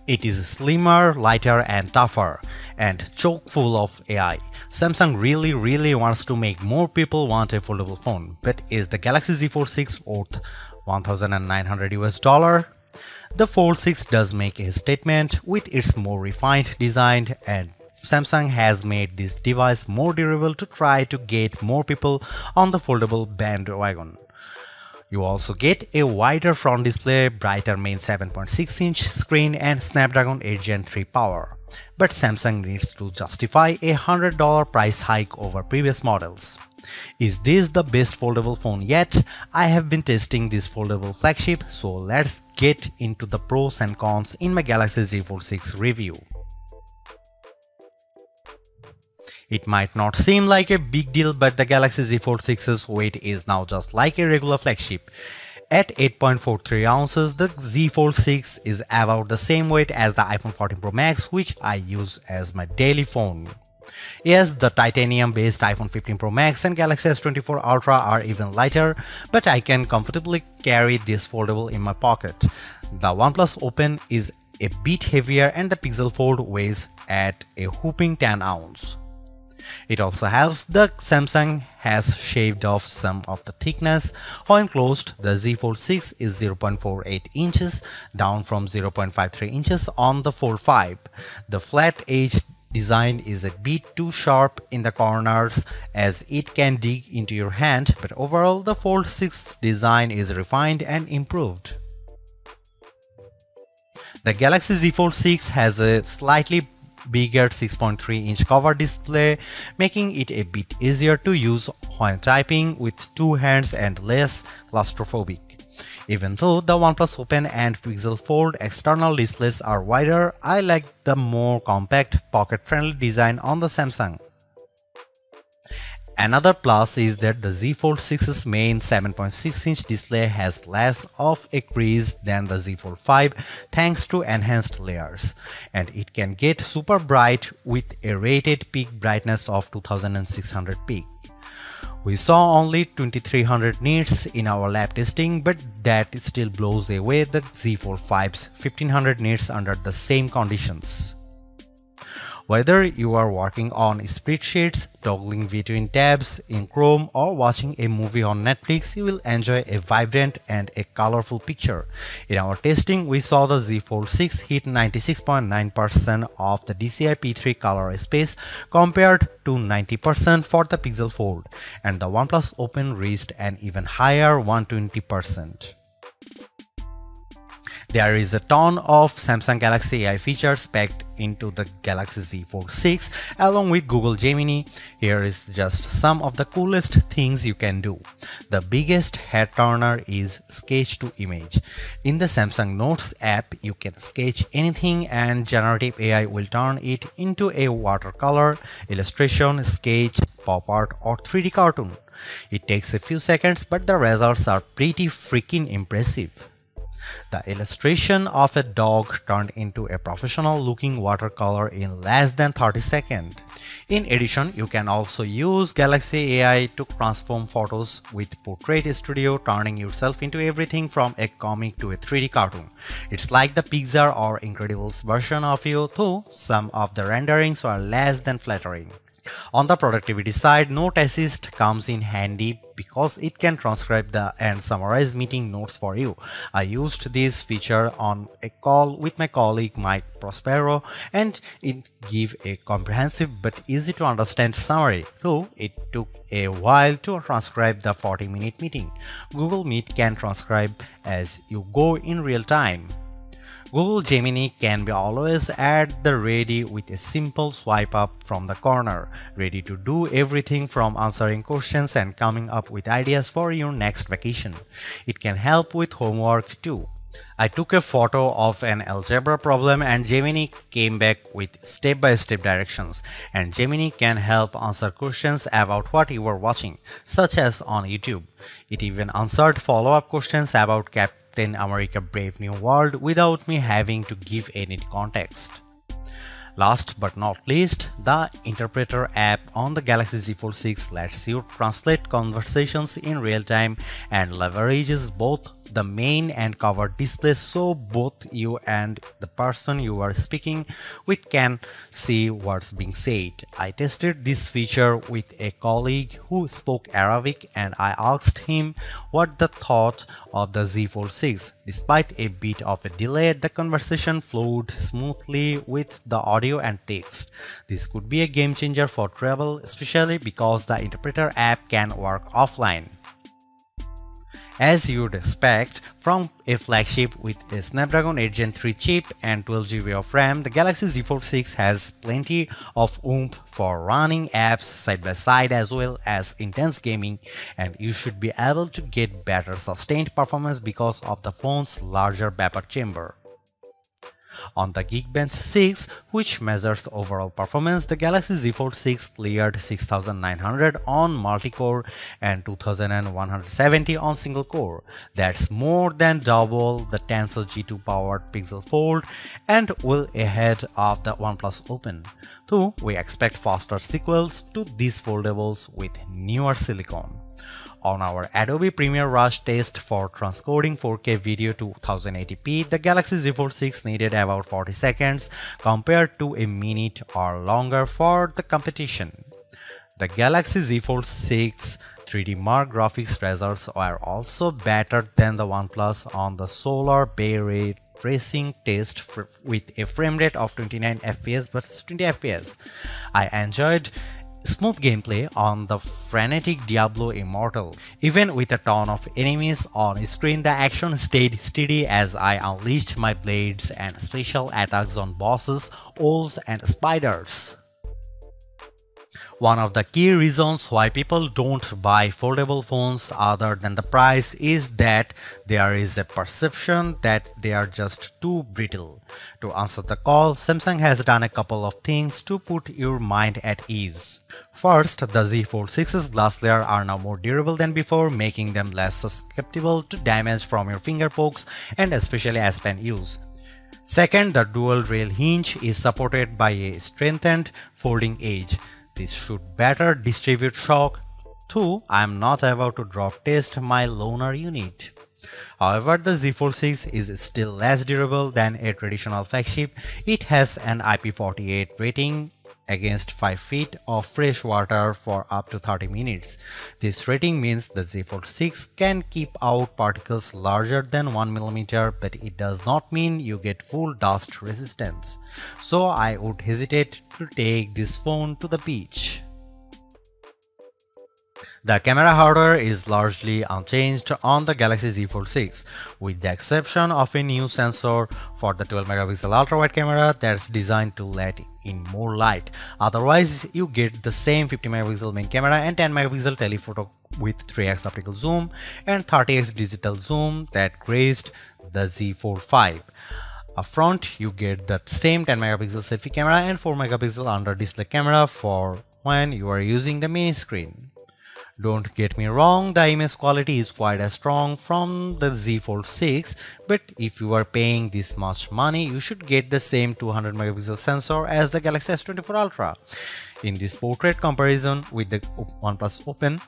It is slimmer, lighter and tougher, and chock full of AI. Samsung really wants to make more people want a foldable phone, but is the Galaxy Z Fold 6 worth $1,900? The Fold 6 does make a statement with its more refined design, and Samsung has made this device more durable to try to get more people on the foldable bandwagon. You also get a wider front display, brighter main 7.6-inch screen and Snapdragon 8 Gen 3 power. But Samsung needs to justify a $100 price hike over previous models. Is this the best foldable phone yet? I have been testing this foldable flagship, so let's get into the pros and cons in my Galaxy Z Fold 6 review. It might not seem like a big deal, but the Galaxy Z Fold 6's weight is now just like a regular flagship. At 8.43 ounces, the Z Fold 6 is about the same weight as the iPhone 14 Pro Max, which I use as my daily phone. Yes, the titanium-based iPhone 15 Pro Max and Galaxy S24 Ultra are even lighter, but I can comfortably carry this foldable in my pocket. The OnePlus Open is a bit heavier and the Pixel Fold weighs at a whopping 10 ounces. It also helps that Samsung has shaved off some of the thickness. When closed, the Z Fold 6 is 0.48 inches, down from 0.53 inches on the Fold 5. The flat edge design is a bit too sharp in the corners as it can dig into your hand, but overall the Fold 6 design is refined and improved. The Galaxy Z Fold 6 has a slightly bigger 6.3-inch cover display, making it a bit easier to use when typing with two hands and less claustrophobic. Even though the OnePlus Open and Pixel Fold external displays are wider, I like the more compact, pocket-friendly design on the Samsung. Another plus is that the Z Fold 6's main 7.6-inch display has less of a crease than the Z Fold 5 thanks to enhanced layers, and it can get super bright with a rated peak brightness of 2600 peak. We saw only 2300 nits in our lab testing, but that still blows away the Z Fold 5's 1500 nits under the same conditions. Whether you are working on spreadsheets, toggling between tabs in Chrome, or watching a movie on Netflix, you will enjoy a vibrant and a colorful picture. In our testing, we saw the Z Fold 6 hit 96.9% of the DCI P3 color space compared to 90% for the Pixel Fold, and the OnePlus Open reached an even higher 120%. There is a ton of Samsung Galaxy AI features packed into the Galaxy Z Fold 6 along with Google Gemini. Here is just some of the coolest things you can do. The biggest head turner is sketch to image. In the Samsung Notes app, you can sketch anything and generative AI will turn it into a watercolor, illustration, sketch, pop art or 3D cartoon. It takes a few seconds, but the results are pretty freaking impressive. The illustration of a dog turned into a professional looking watercolor in less than 30 seconds. In addition, you can also use Galaxy AI to transform photos with Portrait Studio, turning yourself into everything from a comic to a 3D cartoon. It's like the Pixar or Incredibles version of you, though some of the renderings are less than flattering. On the productivity side, Note Assist comes in handy because it can transcribe and summarize meeting notes for you. I used this feature on a call with my colleague Mike Prospero, and it gave a comprehensive but easy to understand summary, though it took a while to transcribe the 40-minute meeting. Google Meet can transcribe as you go in real time. Google Gemini can be always at the ready with a simple swipe up from the corner, ready to do everything from answering questions and coming up with ideas for your next vacation. It can help with homework too. I took a photo of an algebra problem and Gemini came back with step-by-step directions, and Gemini can help answer questions about what you were watching, such as on YouTube. It even answered follow-up questions about Captain America Brave New World without me having to give any context. Last but not least, the Interpreter app on the Galaxy Z Fold 6 lets you translate conversations in real time and leverages both the main and covered display so both you and the person you are speaking with can see what's being said. I tested this feature with a colleague who spoke Arabic and I asked him what the thought of the Z Fold 6. Despite a bit of a delay, the conversation flowed smoothly with the audio and text. This could be a game changer for travel, especially because the interpreter app can work offline. As you'd expect from a flagship with a Snapdragon 8 Gen 3 chip and 12GB of RAM, the Galaxy Z Fold 6 has plenty of oomph for running apps side by side as well as intense gaming, and you should be able to get better sustained performance because of the phone's larger vapor chamber. On the Geekbench 6, which measures overall performance, the Galaxy Z Fold 6 cleared 6900 on multi-core and 2170 on single-core. That's more than double the Tensor G2 powered Pixel Fold and well ahead of the OnePlus Open. Though we expect faster sequels to these foldables with newer silicon. On our Adobe Premiere Rush test for transcoding 4K video to 1080p, the Galaxy Z Fold 6 needed about 40 seconds compared to a minute or longer for the competition. The Galaxy Z Fold 6 3D Mark graphics results are also better than the OnePlus on the Solar Bay Ray tracing test with a frame rate of 29 fps versus 20 fps. I enjoyed smooth gameplay on the frenetic Diablo Immortal. Even with a ton of enemies on screen, the action stayed steady as I unleashed my blades and special attacks on bosses, owls and spiders. One of the key reasons why people don't buy foldable phones other than the price is that there is a perception that they are just too brittle. To answer the call, Samsung has done a couple of things to put your mind at ease. First, the Z Fold 6's glass layer are now more durable than before, making them less susceptible to damage from your finger pokes and especially as pen use. Second, the dual rail hinge is supported by a strengthened folding edge. This should better distribute shock, though I am not about to drop test my loaner unit. However, the Z Fold 6 is still less durable than a traditional flagship. It has an IP48 rating against 5 feet of fresh water for up to 30 minutes. This rating means the Z Fold 6 can keep out particles larger than 1 mm, but it does not mean you get full dust resistance. So I would hesitate to take this phone to the beach. The camera hardware is largely unchanged on the Galaxy Z Fold 6, with the exception of a new sensor for the 12-megapixel ultra-wide camera that's designed to let in more light. Otherwise, you get the same 50-megapixel main camera and 10-megapixel telephoto with 3x optical zoom and 30x digital zoom that graced the Z Fold 5. Up front, you get the same 10-megapixel selfie camera and 4-megapixel under-display camera for when you are using the main screen. Don't get me wrong, the image quality is quite as strong from the Z Fold 6, but if you are paying this much money, you should get the same 200 megapixel sensor as the Galaxy S24 Ultra. In this portrait comparison with the OnePlus Open,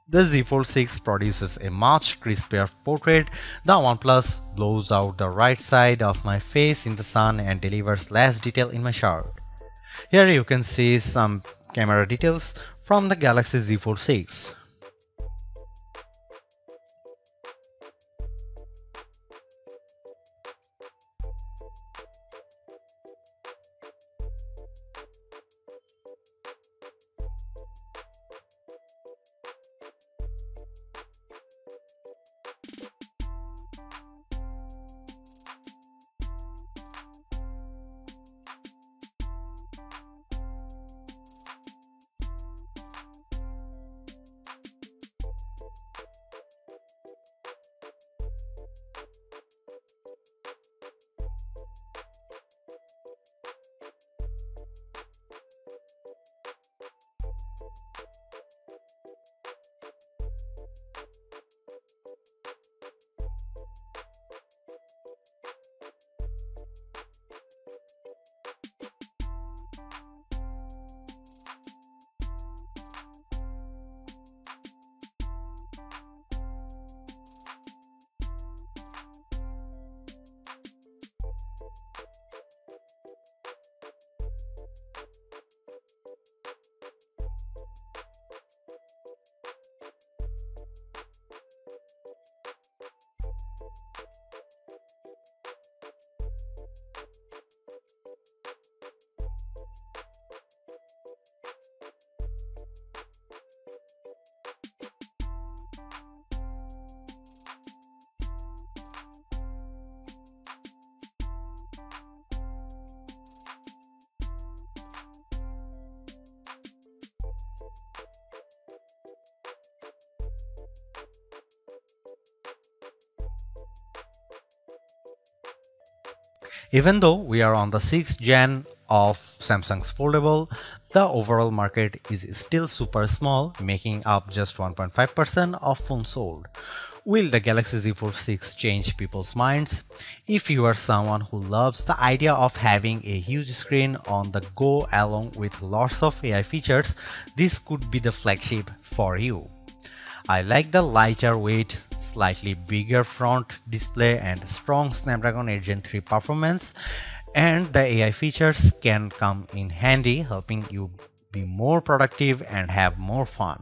the Z Fold 6 produces a much crispier portrait. The OnePlus blows out the right side of my face in the sun and delivers less detail in my shirt. Here you can see some camera details from the Galaxy Z Fold 6. Even though we are on the 6th gen of Samsung's foldable, the overall market is still super small, making up just 1.5% of phones sold. Will the Galaxy Z Fold 6 change people's minds? If you are someone who loves the idea of having a huge screen on the go along with lots of AI features, this could be the flagship for you. I like the lighter weight, slightly bigger front display and strong Snapdragon 8 Gen 3 performance, and the AI features can come in handy, helping you be more productive and have more fun.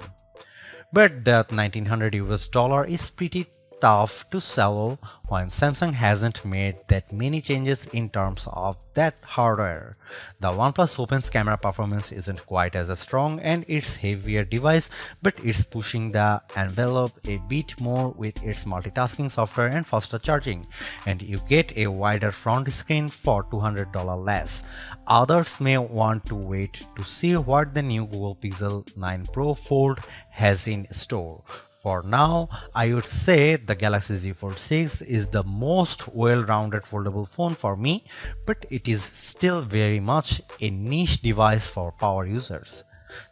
But that 1900 US dollar is pretty tough to swallow when Samsung hasn't made that many changes in terms of that hardware. The OnePlus Open's camera performance isn't quite as strong and it's heavier device, but it's pushing the envelope a bit more with its multitasking software and faster charging, and you get a wider front screen for $200 less. Others may want to wait to see what the new Google Pixel 9 Pro Fold has in store. For now, I would say the Galaxy Z Fold 6 is the most well-rounded foldable phone for me, but it is still very much a niche device for power users.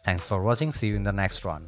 Thanks for watching. See you in the next one.